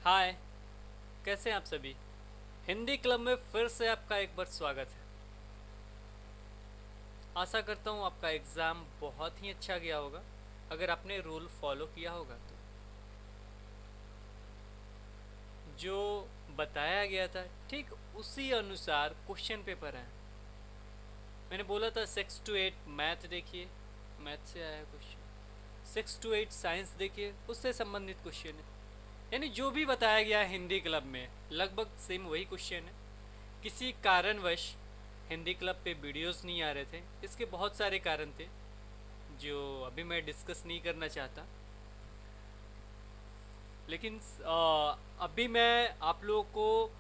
हाय, कैसे हैं आप सभी। हिंदी क्लब में फिर से आपका एक बार स्वागत है। आशा करता हूँ आपका एग्ज़ाम बहुत ही अच्छा गया होगा, अगर आपने रूल फॉलो किया होगा तो। जो बताया गया था ठीक उसी अनुसार क्वेश्चन पेपर है। मैंने बोला था 6 to 8 मैथ देखिए, मैथ से आया क्वेश्चन। 6 to 8 साइंस देखिए, उससे संबंधित क्वेश्चन है। यानी जो भी बताया गया है हिंदी क्लब में लगभग सेम वही क्वेश्चन है। किसी कारणवश हिंदी क्लब पे वीडियोस नहीं आ रहे थे, इसके बहुत सारे कारण थे जो अभी मैं डिस्कस नहीं करना चाहता। लेकिन अभी मैं आप लोगों को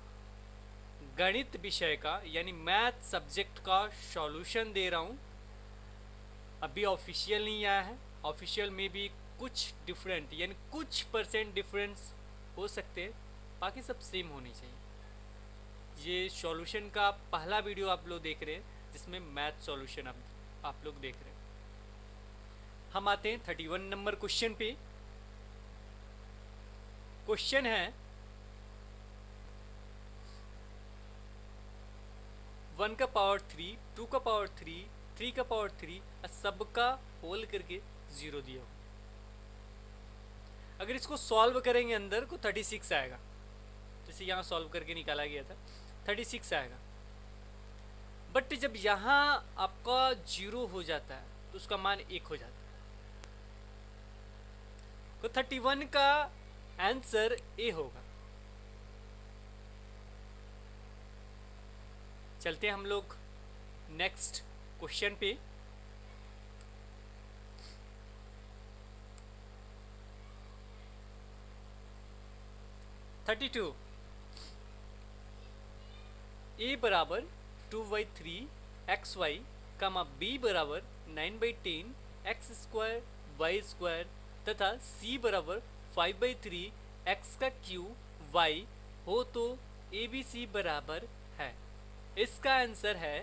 गणित विषय का यानी मैथ सब्जेक्ट का सॉल्यूशन दे रहा हूँ। अभी ऑफिशियल नहीं आया है, ऑफिशियल में भी कुछ डिफरेंट यानी कुछ परसेंट डिफरेंस हो सकते हैं, बाकी सब सेम होनी चाहिए। ये सॉल्यूशन का पहला वीडियो आप लोग देख रहे हैं जिसमें मैथ सॉल्यूशन आप लोग देख रहे हैं। हम आते हैं 31 नंबर क्वेश्चन पे। क्वेश्चन है 1 का पावर 3, 2 का पावर 3, 3 का पावर 3 और सबका होल करके 0 दिया हो। अगर इसको सॉल्व करेंगे अंदर को 36 आएगा, जैसे यहाँ सॉल्व करके निकाला गया था 36 आएगा। बट जब यहाँ आपका 0 हो जाता है तो उसका मान 1 हो जाता है। तो 31 का आंसर ए होगा। चलते हैं हम लोग नेक्स्ट क्वेश्चन पे। थर्टी टू, ए बराबर 2/3 एक्स वाई कामा बी बराबर 9/10 एक्स स्क्वायर वाई स्क्वायर तथा सी बराबर 5/3 एक्स का क्यू वाई हो तो ए बी सी बराबर है। इसका आंसर है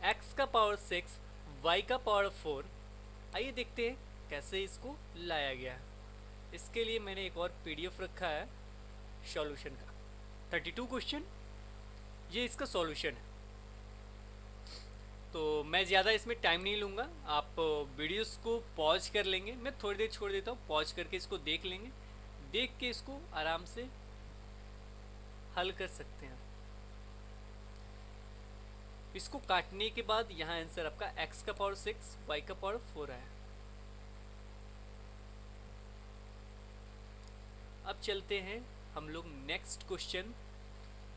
एक्स का पावर 6 वाई का पावर 4। आइए देखते हैं कैसे इसको लाया गया है। इसके लिए मैंने एक और पीडीएफ रखा है सॉल्यूशन का। 32 क्वेश्चन, ये इसका सॉल्यूशन है। तो मैं ज़्यादा इसमें टाइम नहीं लूँगा, आप वीडियोस को पॉज कर लेंगे। मैं थोड़ी देर छोड़ देता हूँ, पॉज करके इसको देख लेंगे, देख के इसको आराम से हल कर सकते हैं। इसको काटने के बाद यहाँ आंसर आपका x का पावर 6 y का पावर 4 है। अब चलते हैं हम लोग नेक्स्ट क्वेश्चन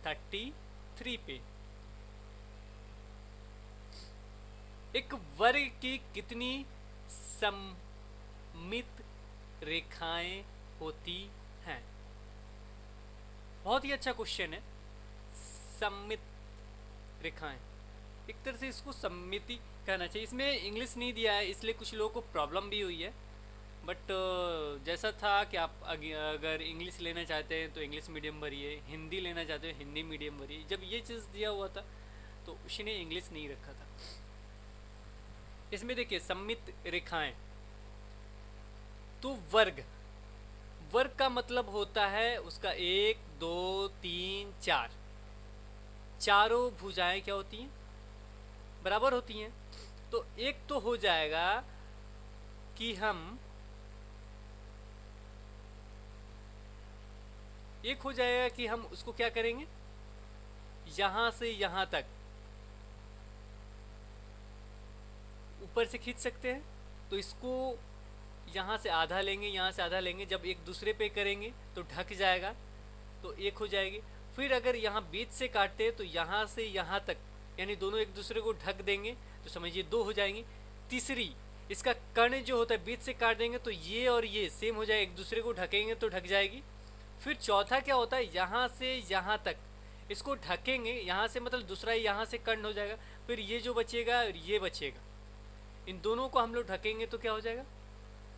33 पे। एक वर्ग की कितनी सममित रेखाएं होती हैं? बहुत ही अच्छा क्वेश्चन है। सममित रेखाएं, एक तरह से इसको सममिति कहना चाहिए। इसमें इंग्लिश नहीं दिया है इसलिए कुछ लोगों को प्रॉब्लम भी हुई है। बट जैसा था कि आप अगर इंग्लिश लेना चाहते हैं तो इंग्लिश मीडियम भरिए, हिंदी लेना चाहते हो हिंदी मीडियम भरिए। जब ये चीज़ दिया हुआ था तो उसने इंग्लिश नहीं रखा था। इसमें देखिए सममित रेखाएं, तो वर्ग, वर्ग का मतलब होता है उसका 1 2 3 4, चारों भुजाएं क्या होती हैं? बराबर होती हैं। तो एक तो हो जाएगा कि हम एक हो जाएगा कि हम उसको क्या करेंगे, यहां से यहां तक ऊपर से खींच सकते हैं। तो इसको यहाँ से आधा लेंगे, यहाँ से आधा लेंगे, जब एक दूसरे पे करेंगे तो ढक जाएगा, तो एक हो जाएगी। फिर अगर यहाँ बीच से काटते हैं तो यहाँ से यहाँ तक यानी दोनों एक दूसरे को ढक देंगे तो समझिए 2 हो जाएंगी। तीसरी, इसका कर्ण जो होता है बीच से काट देंगे तो ये और ये सेम हो जाए, एक दूसरे को ढकेंगे तो ढक जाएगी। फिर चौथा क्या होता है, यहाँ से यहाँ तक इसको ढकेंगे, यहाँ से मतलब दूसरा यहाँ से कर्ण हो जाएगा। फिर ये जो बचेगा और ये बचेगा, इन दोनों को हम लोग ढकेंगे तो क्या हो जाएगा,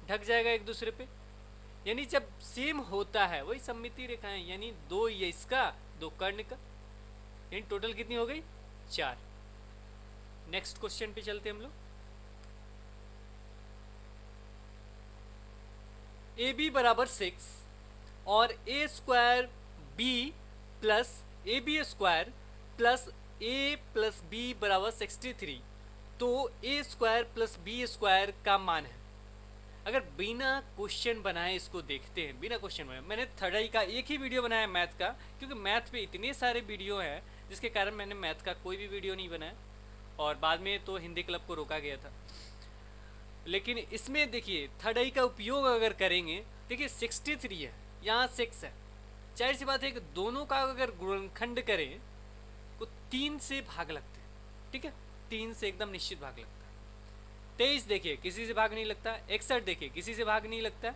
ढक जाएगा एक दूसरे पे। यानी जब सेम होता है वही सममिति रेखाएं, यानी 2 ये इसका 2 कर्ण का, यानी टोटल कितनी हो गई 4। नेक्स्ट क्वेश्चन पे चलते हम लोग। ए बी बराबर 6 और A square B plus A B square plus A plus B बराबर 63। तो A square plus B square का मान है। अगर बिना क्वेश्चन बनाए इसको देखते हैं, बिना क्वेश्चन बनाए, मैंने थर्ड आई का एक ही वीडियो बनाया मैथ का, क्योंकि मैथ पे इतने सारे वीडियो हैं जिसके कारण मैंने मैथ का कोई भी वीडियो नहीं बनाया, और बाद में तो हिंदी क्लब को रोका गया था। लेकिन इसमें देखिए थर्ड आई का उपयोग अगर करेंगे, देखिए 63 है, यहाँ 6 है, जाहिर सी बात है कि दोनों का अगर गुणनखंड करें तो 3 से भाग लगते हैं, ठीक है, 3 से एकदम निश्चित भाग लगता है। 23 देखिए किसी से भाग नहीं लगता, 61 देखिए किसी से भाग नहीं लगता,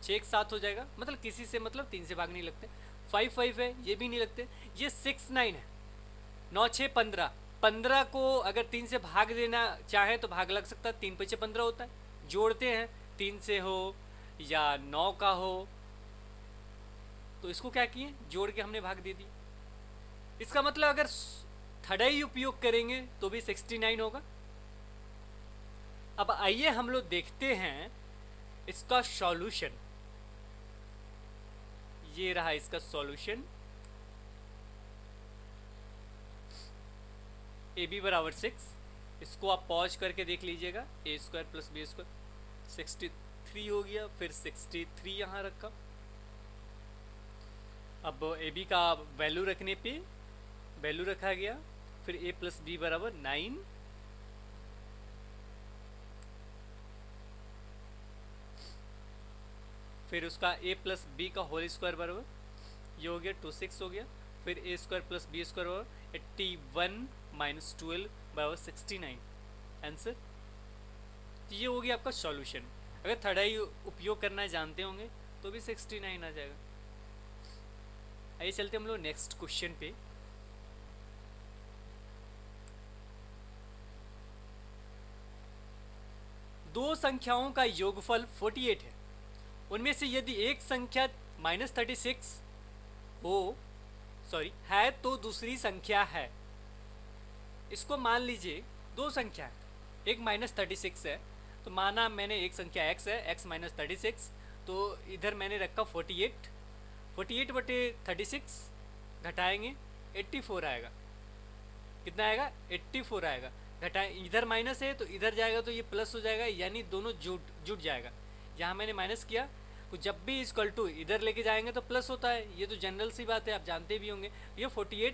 6 7 हो जाएगा, मतलब किसी से, मतलब 3 से भाग नहीं लगते। 5 5 है, ये भी नहीं लगते। ये 6 9 है, 9 6 15, 15 को अगर 3 से भाग देना चाहे तो भाग लग सकता है, 3 5 15 होता है। जोड़ते हैं, 3 से हो या 9 का हो, तो इसको क्या किए, जोड़ के हमने भाग दे दी। इसका मतलब अगर थर्ड आई उपयोग करेंगे तो भी 69 होगा। अब आइए हम लोग देखते हैं इसका सॉल्यूशन। ये रहा इसका सॉल्यूशन, ए बी बराबर 6। इसको आप पॉज करके देख लीजिएगा, ए स्क्वायर प्लस बी स्क्वायर 63 हो गया, फिर 63 यहाँ रखा। अब ए बी का वैल्यू रखने पे वैल्यू रखा गया, फिर ए प्लस बी बराबर 9, फिर उसका ए प्लस बी का होल स्क्वायर बराबर ये हो गया 26 हो गया, फिर ए स्क्वायर प्लस बी स्क्वायर बराबर 81 माइनस 12 बराबर 69 आंसर। तो ये हो गया आपका सॉल्यूशन। अगर थर्ड आई उपयोग करना जानते होंगे तो भी 69 आ जाएगा। आइए चलते हम लोग नेक्स्ट क्वेश्चन पे। दो संख्याओं का योगफल 48 है, उनमें से यदि एक संख्या -36 है तो दूसरी संख्या है। इसको मान लीजिए दो संख्या है, एक -36 है, तो माना मैंने एक संख्या x है, x -36, तो इधर मैंने रखा 48, 48 बटे 36 घटाएंगे 84 आएगा। कितना आएगा, 84 आएगा। घटाएं, इधर माइनस है तो इधर जाएगा तो ये प्लस हो जाएगा, यानी दोनों जुट जाएगा। यहाँ मैंने माइनस किया तो जब भी इक्वल टू इधर लेके जाएंगे तो प्लस होता है, ये तो जनरल सी बात है, आप जानते भी होंगे। ये 48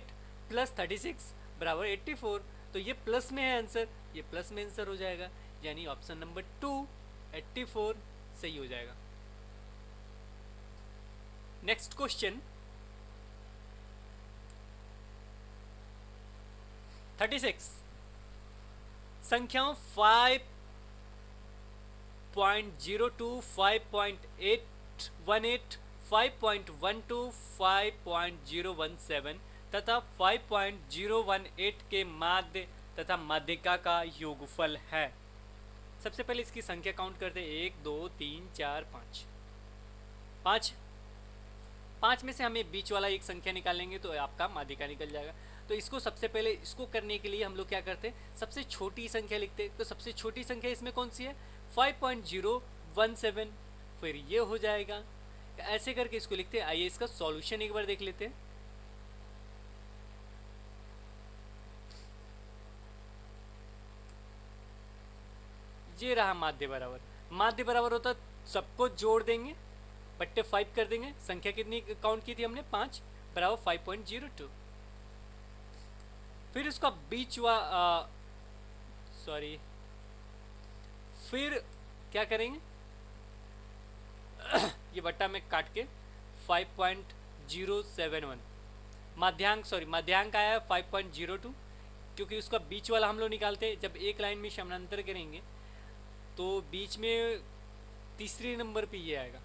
प्लस 36 बराबर 84, तो ये प्लस में है आंसर, ये प्लस में आंसर हो जाएगा, यानी ऑप्शन नंबर 2 84 सही हो जाएगा। नेक्स्ट क्वेश्चन 36 संख्याओं 5.02, 5.818, 5.12, 5.017 तथा 5.018 के माध्य तथा माध्यिका का योगफल है। सबसे पहले इसकी संख्या काउंट करते हैं, 1 2 3 4 5 5 में से हमें बीच वाला एक संख्या निकालेंगे तो आपका माध्यिका निकल जाएगा। तो इसको सबसे पहले इसको करने के लिए हम लोग क्या करते हैं, सबसे छोटी संख्या लिखते हैं। तो सबसे छोटी संख्या इसमें कौन सी है, 5.017, फिर ये हो जाएगा। ऐसे करके इसको लिखते हैं। आइए इसका सॉल्यूशन एक बार देख लेते हैं। ये रहा माध्य बराबर, माध्य बराबर होता सबको जोड़ देंगे, बट्टे 5 कर देंगे। संख्या कितनी काउंट की थी हमने, 5 बराबर 5.02। फिर उसका बीच फिर क्या करेंगे ये बट्टा में काट के 5.071 माध्यांक आया 5.02, क्योंकि उसका बीच वाला हम लोग निकालते हैं। जब एक लाइन में समानांतर करेंगे तो बीच में तीसरे नंबर पे ये आएगा,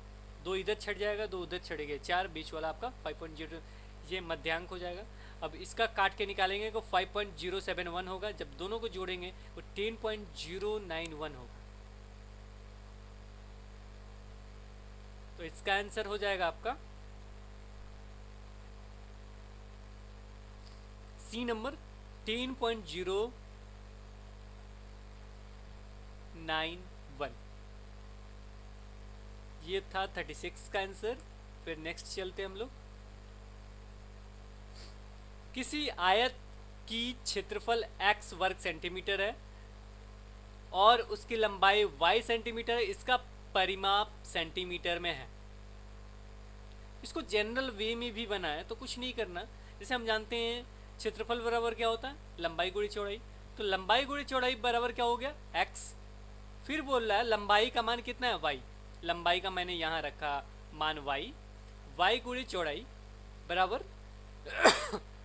2 इधर छट जाएगा, 2 उधर छटेंगे, 4 बीच वाला आपका 5.0, ये मध्यांक हो जाएगा। अब इसका काट के निकालेंगे तो 5.071 होगा, जब दोनों को जोड़ेंगे वो 10.091 होगा। तो इसका आंसर हो जाएगा आपका सी नंबर 10.091। ये था 36 का आंसर। फिर नेक्स्ट चलते हम लोग किसी आयत की क्षेत्रफल x वर्ग सेंटीमीटर है और उसकी लंबाई y सेंटीमीटर है, इसका परिमाप सेंटीमीटर में है। इसको जनरल वे में भी बना है तो कुछ नहीं करना। जैसे हम जानते हैं क्षेत्रफल बराबर क्या होता है, लंबाई गुणी चौड़ाई। तो लंबाई गुणी चौड़ाई बराबर क्या हो गया, x। फिर बोल रहा है लंबाई का मान कितना है, y। लंबाई का मैंने यहाँ रखा मान y गुणी चौड़ाई बराबर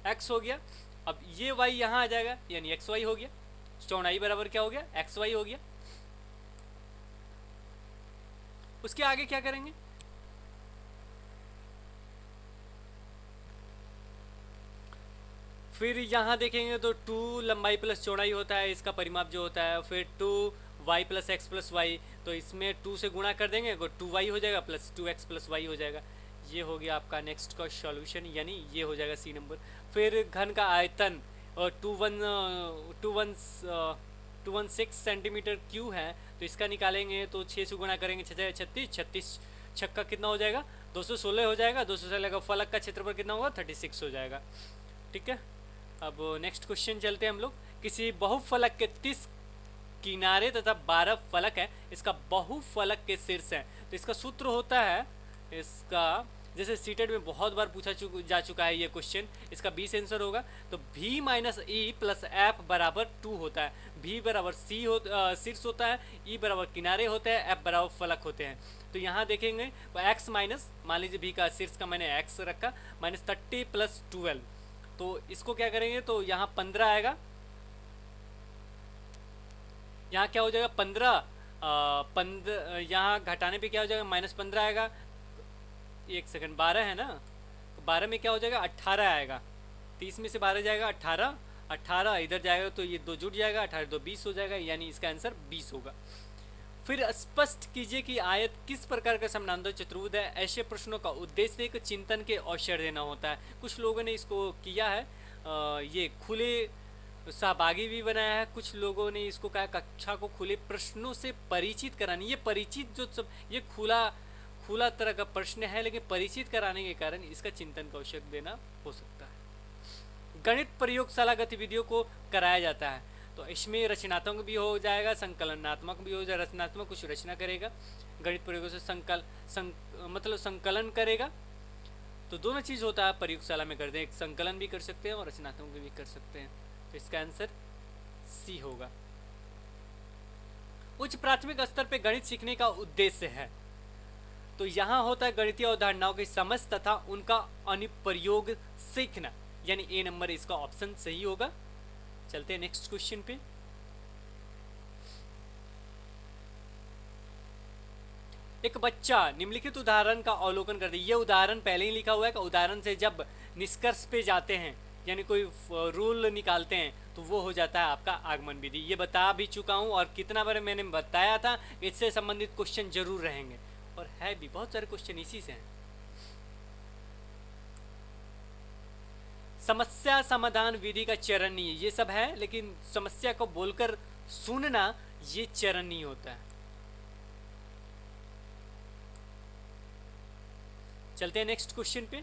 x हो गया। अब ये y यहाँ आ जाएगा यानी xy हो गया। चौड़ाई बराबर क्या हो गया, xy हो गया। उसके आगे क्या करेंगे, फिर यहाँ देखेंगे तो 2 लंबाई प्लस चौड़ाई होता है, इसका परिमाप जो होता है। फिर 2y plus x plus Y, तो इसमें 2 से गुणा कर देंगे तो 2y हो जाएगा प्लस 2x प्लस वाई हो जाएगा। ये हो गया आपका नेक्स्ट का सॉल्यूशन, यानी ये हो जाएगा सी नंबर। फिर घन का आयतन 216 सेंटीमीटर क्यू है, तो इसका निकालेंगे तो 6 से गुणा करेंगे 6 36, 36 छक्का कितना हो जाएगा 216 हो जाएगा। 216 का फलक का क्षेत्रफल कितना होगा 36 हो जाएगा। ठीक है, अब नेक्स्ट क्वेश्चन चलते हैं हम लोग। किसी बहुफलक के 30 किनारे तथा 12 फलक है, इसका बहुफलक के शीर्ष है, तो इसका सूत्र होता है इसका, जैसे सीटेट में बहुत बार पूछा जा चुका है ये क्वेश्चन, इसका 20 आंसर होगा। तो v minus E plus F बराबर 2 होता है। v बराबर शीर्ष होता है, e बराबर किनारे होते हैं, f बराबर फलक होते हैं। तो यहाँ देखेंगे x माइनस, मान लीजिए v का शीर्ष का मैंने x रखा, माइनस 30 प्लस 12, तो इसको क्या करेंगे तो यहाँ 15 आएगा। यहाँ क्या हो जाएगा 15 यहाँ घटाने पे क्या हो जाएगा -15 आएगा। एक सेकंड, 12 है ना, 12 में क्या हो जाएगा 18 आएगा। 30 में से 12 जाएगा 18 इधर जाएगा तो ये 2 जुड़ जाएगा, 18 2 20 हो जाएगा, यानी इसका आंसर 20 होगा। फिर स्पष्ट कीजिए कि आयत किस प्रकार का समानांतर चतुर्भुज है। ऐसे प्रश्नों का उद्देश्य एक चिंतन के अवसर देना होता है। कुछ लोगों ने इसको किया है, ये खुले सहभागी भी बनाया है। कुछ लोगों ने इसको कहा कक्षा को खुले प्रश्नों से परिचित करानी। ये परिचित जो सब ये खुला तरह का प्रश्न है, लेकिन परिचित कराने के कारण इसका चिंतन का अवसर देना हो सकता है। गणित प्रयोगशाला गतिविधियों को कराया जाता है, तो इसमें रचनात्मक भी हो जाएगा, संकलनात्मक भी हो जाएगा। रचनात्मक कुछ रचना करेगा, गणित प्रयोगों से मतलब संकलन करेगा। तो दोनों चीज़ होता है प्रयोगशाला में करते हैं, एक संकलन भी कर सकते हैं और रचनात्मक भी कर सकते हैं। तो इसका आंसर सी होगा। उच्च प्राथमिक स्तर पे गणित सीखने का उद्देश्य है, तो यहाँ होता है गणितीय अवधारणाओं की समझ तथा उनका अनुप्रयोग सीखना, यानी ए नंबर इसका ऑप्शन सही होगा। चलते हैं नेक्स्ट क्वेश्चन पे। एक बच्चा निम्नलिखित उदाहरण का अवलोकन करते, ये उदाहरण पहले ही लिखा हुआ है कि उदाहरण से जब निष्कर्ष पे जाते हैं यानी कोई रूल निकालते हैं तो वो हो जाता है आपका आगमन विधि। ये बता भी चुका हूँ और कितना बार मैंने बताया था, इससे संबंधित क्वेश्चन जरूर रहेंगे और है भी, बहुत सारे क्वेश्चन इसी से हैं। समस्या समाधान विधि का चरण नहीं है, ये सब है, लेकिन समस्या को बोलकर सुनना ये चरण नहीं होता है। चलते हैं नेक्स्ट क्वेश्चन पे।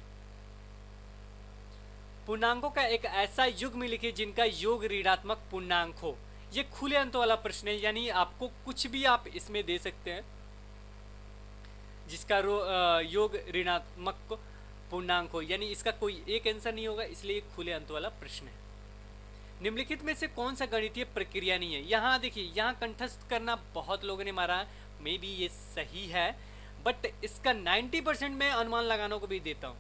पूर्णांकों का एक ऐसा युग्म लिखिए जिनका योग ऋणात्मक पूर्णांक हो। ये खुले अंत वाला प्रश्न है, यानी आपको कुछ भी आप इसमें दे सकते हैं जिसका योग ऋणात्मक पूर्णांक हो, यानी इसका कोई एक आंसर नहीं होगा, इसलिए खुले अंत वाला प्रश्न है। निम्नलिखित में से कौन सा गणितीय प्रक्रिया नहीं है। यहाँ देखिए, यहाँ कंठस्थ करना बहुत लोगों ने मारा है, मे बी ये सही है, बट इसका 90% मैं अनुमान लगाने को भी देता हूँ,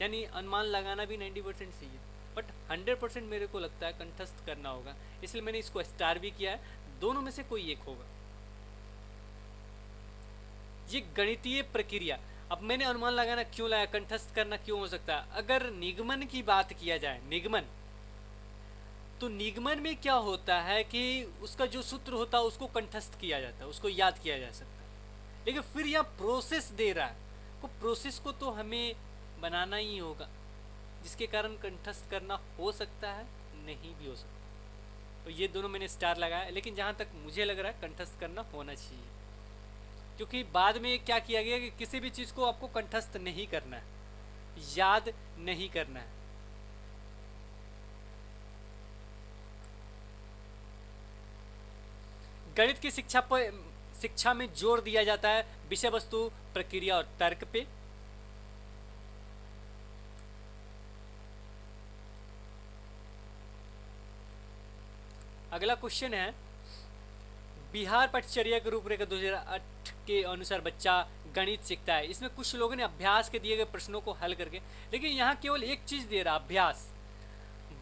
यानी अनुमान लगाना भी 90% सही है, बट 100% मेरे को लगता है कंठस्थ करना होगा, इसलिए मैंने इसको स्टार भी किया है। दोनों में से कोई एक होगा। ये गणितीय प्रक्रिया, अब मैंने अनुमान लगाना क्यों लाया, कंठस्थ करना क्यों हो सकता है। अगर निगमन की बात किया जाए, निगमन, तो निगमन में क्या होता है कि उसका जो सूत्र होता है उसको कंठस्थ किया जाता है, उसको याद किया जा सकता है। लेकिन फिर यहाँ प्रोसेस दे रहा है, तो प्रोसेस को तो हमें बनाना ही होगा, जिसके कारण कंठस्थ करना हो सकता है, नहीं भी हो सकता। तो ये दोनों मैंने स्टार लगाया, लेकिन जहाँ तक मुझे लग रहा है कंठस्थ करना होना चाहिए, क्योंकि बाद में क्या किया गया कि किसी भी चीज़ को आपको कंठस्थ नहीं करना है, याद नहीं करना है। गणित की शिक्षा में जोर दिया जाता है विषय वस्तु, प्रक्रिया और तर्क पे। अगला क्वेश्चन है, बिहार पटचर्या के रूपरेखा 2008 के अनुसार बच्चा गणित सीखता है। इसमें कुछ लोगों ने अभ्यास के दिए गए प्रश्नों को हल करके, लेकिन यहाँ केवल एक चीज दे रहा अभ्यास,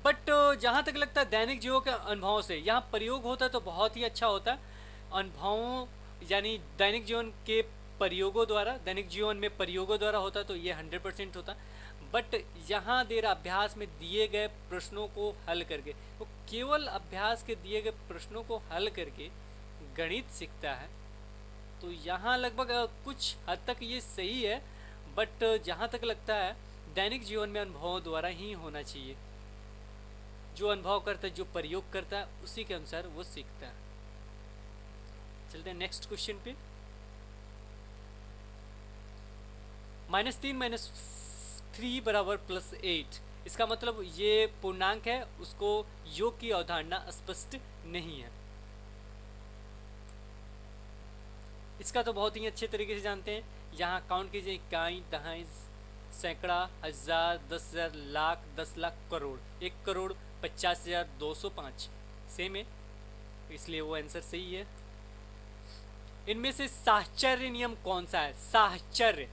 बट जहाँ तक लगता है दैनिक जीवन के अनुभवों से यहाँ प्रयोग होता है तो बहुत ही अच्छा होता है। अनुभवों यानी दैनिक जीवन के प्रयोगों द्वारा, दैनिक जीवन में प्रयोगों द्वारा होता है तो ये 100% होता। बट यहाँ दे रहा अभ्यास में दिए गए प्रश्नों को हल करके, तो केवल अभ्यास के दिए गए प्रश्नों को हल करके गणित सीखता है, तो यहाँ लगभग कुछ हद तक ये सही है। बट जहाँ तक लगता है दैनिक जीवन में अनुभवों द्वारा ही होना चाहिए। जो अनुभव करता है, जो प्रयोग करता है, उसी के अनुसार वो सीखता है। चलते हैं नेक्स्ट क्वेश्चन पे। -3 - 3 = +8, इसका मतलब ये पूर्णांक है, उसको योग की अवधारणा स्पष्ट नहीं है। इसका तो बहुत ही अच्छे तरीके से जानते हैं। यहाँ काउंट कीजिए, इकाई, दहाई, सैकड़ा, हजार, 10,000, लाख, 10 लाख, करोड़। 1,50,205 सेम है, इसलिए वो आंसर सही है। इनमें से साहचर्य नियम कौन सा है? साहचर्य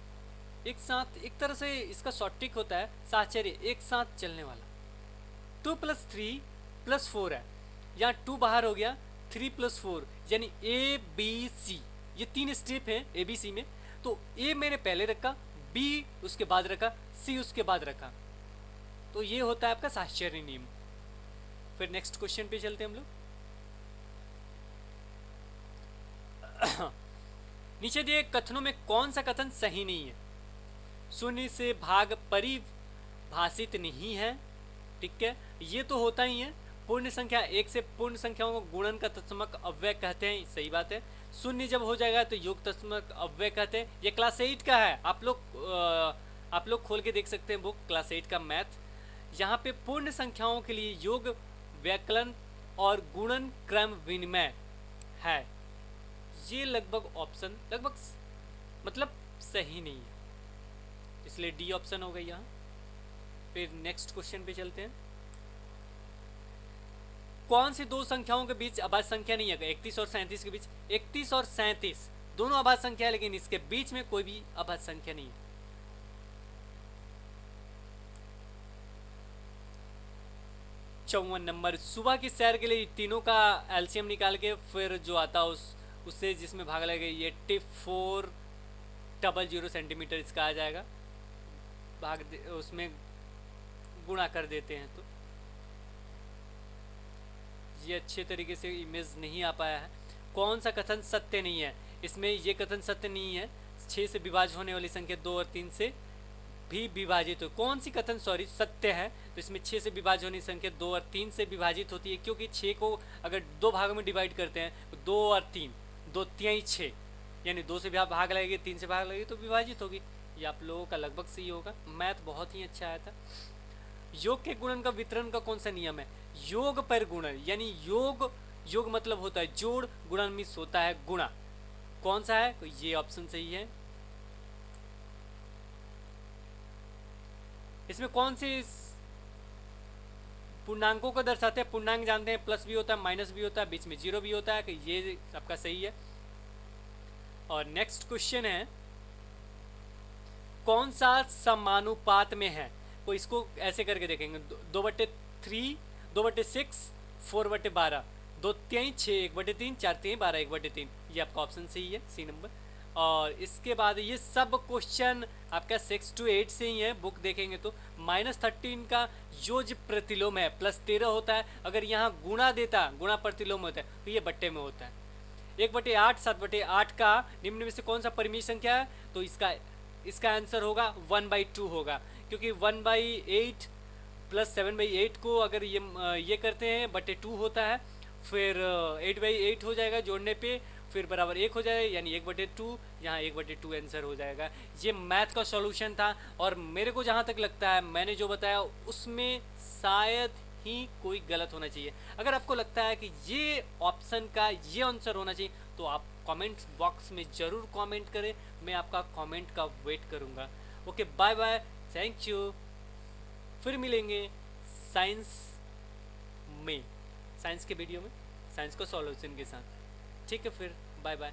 एक साथ, एक तरह से इसका सॉर्टिक होता है। साहचर्य एक साथ चलने वाला। 2 + 3 + 4 है, यहाँ 2 बाहर हो गया, 3 + 4 यानी ABC। ये 3 स्टेप हैं ABC में, तो A मैंने पहले रखा, B उसके बाद रखा, C उसके बाद रखा, तो ये होता है आपका साहचर्य नियम। फिर नेक्स्ट क्वेश्चन पे चलते हैं हम लोग। नीचे दिए कथनों में कौन सा कथन सही नहीं है? शून्य से भाग परिभाषित नहीं है, ठीक है, ये तो होता ही है। पूर्ण संख्या 1 से पूर्ण संख्याओं को गुणन का तत्समक अव्यय कहते हैं, सही बात है। शून्य जब हो जाएगा तो योग तत्समक अव्यय कहते हैं। ये क्लास 8 का है, आप लोग खोल के देख सकते हैं बुक, क्लास 8 का मैथ। यहाँ पे पूर्ण संख्याओं के लिए योग, व्यकलन और गुणन क्रम विनिमय है। ये लगभग ऑप्शन मतलब सही नहीं है, इसलिए डी ऑप्शन हो गई यहाँ। फिर नेक्स्ट क्वेश्चन पे चलते हैं। कौन सी दो संख्याओं के बीच अभाज्य संख्या नहीं है? 31 और 37 के बीच। 31 और 37 दोनों अभाज्य संख्या है, लेकिन इसके बीच में कोई भी अभाज्य संख्या नहीं है। 54 नंबर। सुबह की सैर के लिए तीनों का एलसीएम निकाल के फिर जो आता है उससे जिसमें भाग लगेगा, ये 8400 सेंटीमीटर इसका आ जाएगा। उसमें गुणा कर देते हैं तो ये अच्छे तरीके से इमेज नहीं आ पाया है। कौन सा कथन सत्य नहीं है? इसमें ये कथन सत्य नहीं है। 6 से विभाज्य होने वाली संख्या 2 और 3 से भी विभाजित हो। कौन सी कथन सत्य है? तो इसमें 6 से विभाज्य होने की संख्या 2 और 3 से विभाजित होती है, क्योंकि 6 को अगर 2 भागों में डिवाइड करते हैं तो 2 और 3, 2 तिहाई 6, यानी 2 से भाग लगेगी, 3 से भाग लगेगी तो विभाजित होगी। ये आप लोगों का लगभग सही होगा। मैथ बहुत ही अच्छा आया था। योग के गुणन का वितरण का कौन सा नियम है? योग पर गुणन, यानी योग मतलब होता है जोड़, गुणन मीन्स होता है गुणा। कौन सा है? तो ये ऑप्शन सही है। इसमें कौन सी पूर्णांकों को दर्शाते हैं? पूर्णांक जानते हैं, प्लस भी होता है, माइनस भी होता है, बीच में जीरो भी होता है, कि ये आपका सही है। और नेक्स्ट क्वेश्चन है, कौन सा समानुपात में है? तो इसको ऐसे करके देखेंगे, 2/3, 2/6, 4/12, 2 तिहाई 6, 1/3, 4 तिहाई 12, 1/3। ये आपका ऑप्शन सही है, सी नंबर। और इसके बाद ये सब क्वेश्चन आपका 6 to 8 से ही है, बुक देखेंगे तो। -13 का योज प्रतिलोम है, +13 होता है। अगर यहाँ गुणा देता, गुणा प्रतिलोम होता है, तो ये बट्टे में होता है। 1/8, 7/8 का निम्न में से कौन सा परिमेय संख्या है? तो इसका आंसर होगा 1/2 होगा, क्योंकि 1/8 + 7/8 को अगर ये करते हैं /2 होता है, फिर 8/8 हो जाएगा जोड़ने पे, फिर बराबर 1 हो जाएगा, यानी 1/2। यहाँ 1/2 आंसर हो जाएगा। ये मैथ का सॉल्यूशन था, और मेरे को जहाँ तक लगता है मैंने जो बताया उसमें शायद ही कोई गलत होना चाहिए। अगर आपको लगता है कि ये ऑप्शन का ये आंसर होना चाहिए तो आप कमेंट्स बॉक्स में ज़रूर कमेंट करें, मैं आपका कमेंट का वेट करूँगा। Okay, bye bye, thank you. फिर मिलेंगे साइंस में, साइंस के वीडियो में, साइंस को सॉल्यूशन के साथ। ठीक है, फिर बाय बाय।